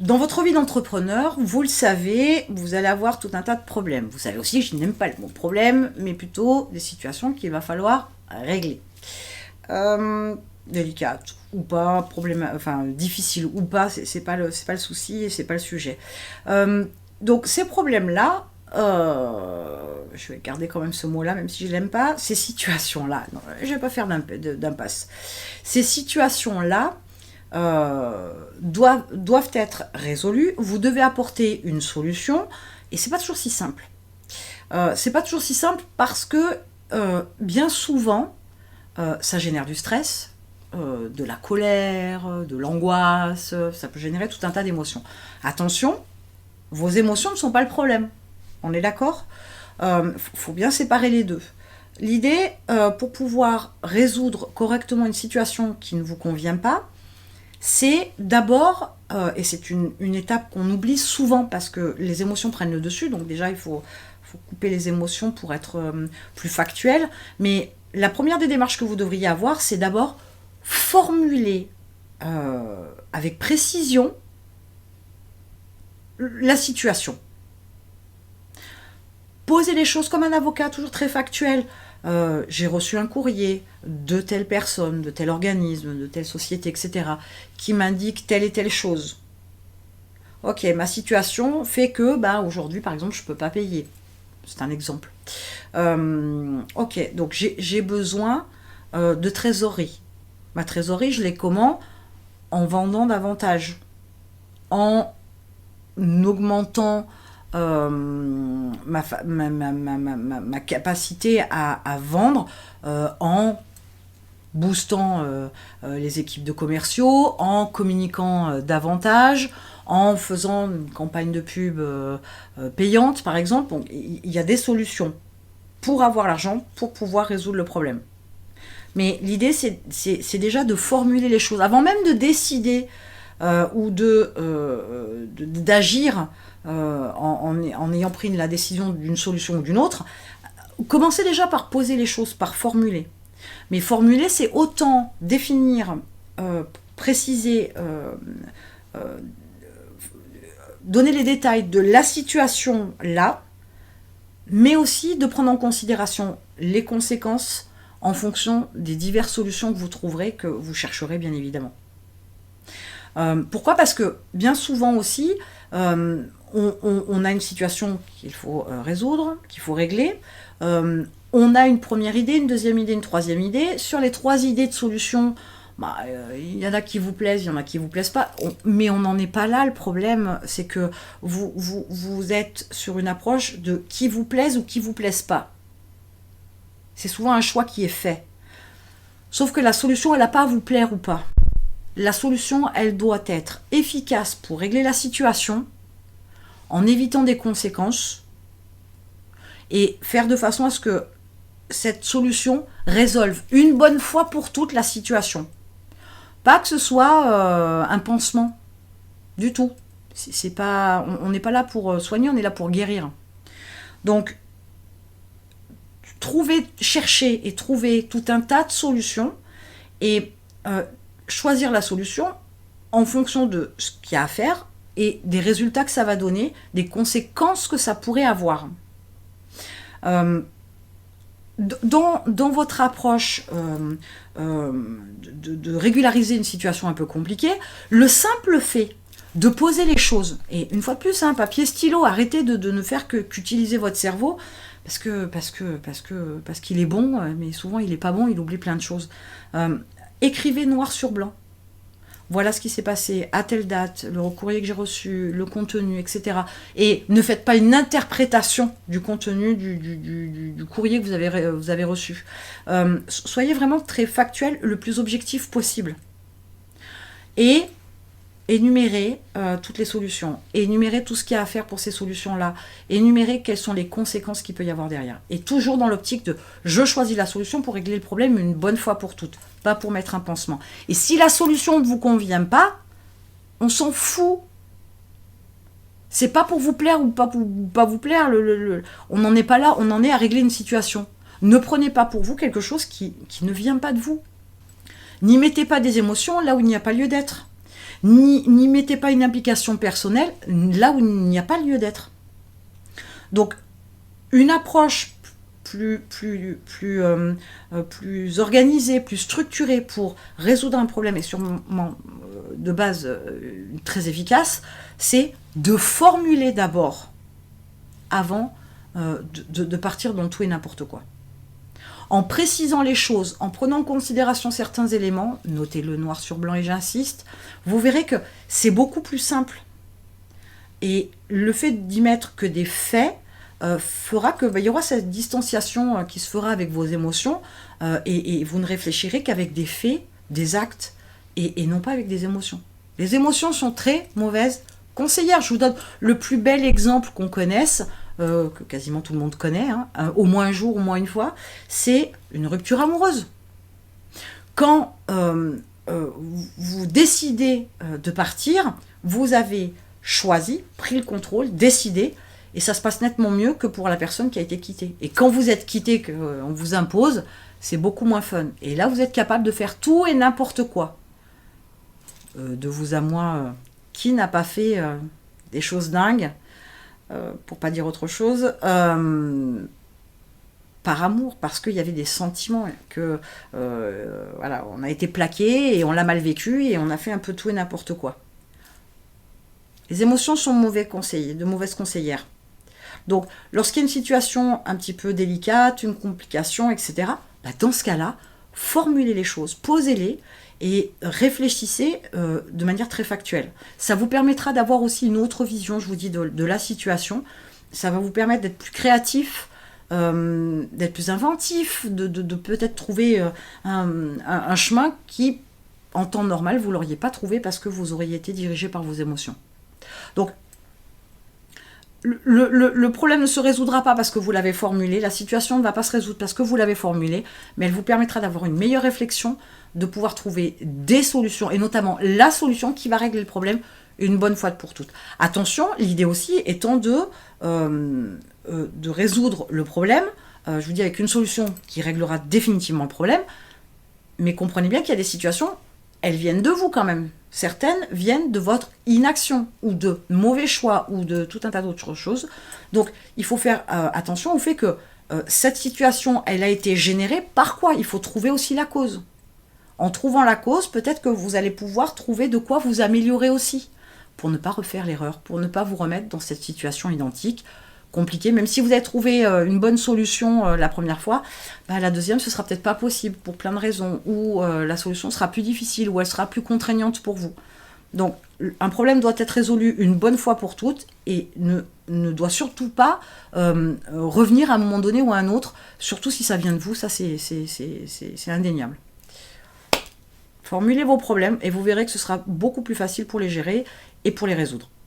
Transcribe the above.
Dans votre vie d'entrepreneur, vous le savez, vous allez avoir tout un tas de problèmes. Vous savez aussi que je n'aime pas le mot problème, mais plutôt des situations qu'il va falloir régler. Délicates ou pas, difficiles ou pas, c'est pas le souci et c'est pas le sujet. Donc ces problèmes-là, je vais garder quand même ce mot-là, même si je l'aime pas, ces situations-là, non, je vais pas faire d'impasse. Ces situations-là, doivent être résolues. Vous devez apporter une solution et c'est pas toujours si simple. C'est pas toujours si simple parce que bien souvent ça génère du stress, de la colère, de l'angoisse, ça peut générer tout un tas d'émotions. Attention, vos émotions ne sont pas le problème. On est d'accord ? Faut bien séparer les deux. L'idée, pour pouvoir résoudre correctement une situation qui ne vous convient pas, c'est d'abord, et c'est une étape qu'on oublie souvent parce que les émotions prennent le dessus, donc déjà il faut couper les émotions pour être plus factuel, mais la première des démarches que vous devriez avoir, c'est d'abord formuler avec précision la situation. Poser les choses comme un avocat, toujours très factuel. J'ai reçu un courrier de telle personne, de tel organisme, de telle société, etc., qui m'indique telle et telle chose. Ok, ma situation fait que, aujourd'hui, par exemple, je ne peux pas payer. C'est un exemple. Ok, donc j'ai besoin de trésorerie. Ma trésorerie, je l'ai comment ? En vendant davantage, en augmentant ma capacité à vendre, en boostant les équipes de commerciaux, en communiquant davantage, en faisant une campagne de pub payante, par exemple. Donc, il y a des solutions pour avoir l'argent, pour pouvoir résoudre le problème. Mais l'idée, c'est déjà de formuler les choses. Avant même de décider ou d'agir en ayant pris la décision d'une solution ou d'une autre, commencez déjà par poser les choses, par formuler. Mais formuler, c'est autant définir, préciser, donner les détails de la situation là, mais aussi de prendre en considération les conséquences en fonction des diverses solutions que vous trouverez, que vous chercherez bien évidemment. Pourquoi ? Parce que bien souvent aussi, on a une situation qu'il faut résoudre, qu'il faut régler. On a une première idée, une deuxième idée, une troisième idée. Sur les 3 idées de solutions, il y en a qui vous plaisent, il y en a qui vous plaisent pas. Mais on n'en est pas là. Le problème, c'est que vous êtes sur une approche de qui vous plaise ou qui vous plaise pas. C'est souvent un choix qui est fait. Sauf que la solution, elle n'a pas à vous plaire ou pas. La solution, elle doit être efficace pour régler la situation, en évitant des conséquences, et faire de façon à ce que cette solution résolve une bonne fois pour toutes la situation. Pas que ce soit un pansement, du tout. On n'est pas là pour soigner, on est là pour guérir. Donc, chercher et trouver tout un tas de solutions et choisir la solution en fonction de ce qu'il y a à faire et des résultats que ça va donner, des conséquences que ça pourrait avoir. Dans votre approche de régulariser une situation un peu compliquée, le simple fait de poser les choses, et une fois de plus, papier, stylo, arrêtez de ne faire qu'utiliser votre cerveau, parce qu'il est bon, mais souvent il n'est pas bon, il oublie plein de choses. Écrivez noir sur blanc. Voilà ce qui s'est passé à telle date, le courrier que j'ai reçu, le contenu, etc. Et ne faites pas une interprétation du contenu du courrier que vous avez reçu. Soyez vraiment très factuel, le plus objectif possible. Et énumérez toutes les solutions, énumérez tout ce qu'il y a à faire pour ces solutions-là, énumérez quelles sont les conséquences qu'il peut y avoir derrière. Et toujours dans l'optique de « je choisis la solution pour régler le problème une bonne fois pour toutes », pas pour mettre un pansement. Et si la solution ne vous convient pas, on s'en fout. C'est pas pour vous plaire ou pas vous plaire, on n'en est pas là, on en est à régler une situation. Ne prenez pas pour vous quelque chose qui ne vient pas de vous. N'y mettez pas des émotions là où il n'y a pas lieu d'être. N'y mettez pas une implication personnelle là où il n'y a pas lieu d'être. Donc, une approche plus organisée, plus structurée pour résoudre un problème et sûrement de base très efficace, c'est de formuler d'abord avant de partir dans tout et n'importe quoi. En précisant les choses, en prenant en considération certains éléments, notez-le noir sur blanc et j'insiste, vous verrez que c'est beaucoup plus simple. Et le fait d'y mettre que des faits fera qu'il y aura cette distanciation qui se fera avec vos émotions et vous ne réfléchirez qu'avec des faits, des actes et non pas avec des émotions. Les émotions sont très mauvaises conseillères. Je vous donne le plus bel exemple qu'on connaisse, que quasiment tout le monde connaît, au moins un jour, au moins une fois, c'est une rupture amoureuse. Quand vous décidez de partir, vous avez choisi, pris le contrôle, décidé, et ça se passe nettement mieux que pour la personne qui a été quittée. Et quand vous êtes quitté, qu'on vous impose, c'est beaucoup moins fun. Et là, vous êtes capable de faire tout et n'importe quoi. De vous à moi, qui n'a pas fait des choses dingues, pour pas dire autre chose, par amour, parce qu'il y avait des sentiments, que voilà, on a été plaqué et on l'a mal vécu et on a fait un peu tout et n'importe quoi. Les émotions sont de mauvaises conseillères. Donc, lorsqu'il y a une situation un petit peu délicate, une complication, etc., dans ce cas-là, formulez les choses, posez-les et réfléchissez de manière très factuelle. Ça vous permettra d'avoir aussi une autre vision, je vous dis, de la situation. Ça va vous permettre d'être plus créatif, d'être plus inventif, de peut-être trouver un chemin qui, en temps normal, vous ne l'auriez pas trouvé parce que vous auriez été dirigé par vos émotions. Donc, le problème ne se résoudra pas parce que vous l'avez formulé, la situation ne va pas se résoudre parce que vous l'avez formulé, mais elle vous permettra d'avoir une meilleure réflexion, de pouvoir trouver des solutions, et notamment la solution qui va régler le problème une bonne fois pour toutes. Attention, l'idée aussi étant de résoudre le problème, je vous dis avec une solution qui réglera définitivement le problème, mais comprenez bien qu'il y a des situations, elles viennent de vous quand même. Certaines viennent de votre inaction ou de mauvais choix ou de tout un tas d'autres choses. Donc, il faut faire attention au fait que cette situation, elle a été générée par quoi ? Il faut trouver aussi la cause. En trouvant la cause, peut-être que vous allez pouvoir trouver de quoi vous améliorer aussi, pour ne pas refaire l'erreur, pour ne pas vous remettre dans cette situation identique, compliquée. Même si vous avez trouvé une bonne solution la première fois, la deuxième, ce sera peut-être pas possible pour plein de raisons, ou la solution sera plus difficile, ou elle sera plus contraignante pour vous. Donc, un problème doit être résolu une bonne fois pour toutes, et ne doit surtout pas revenir à un moment donné ou à un autre, surtout si ça vient de vous, ça c'est indéniable. Formulez vos problèmes, et vous verrez que ce sera beaucoup plus facile pour les gérer et pour les résoudre.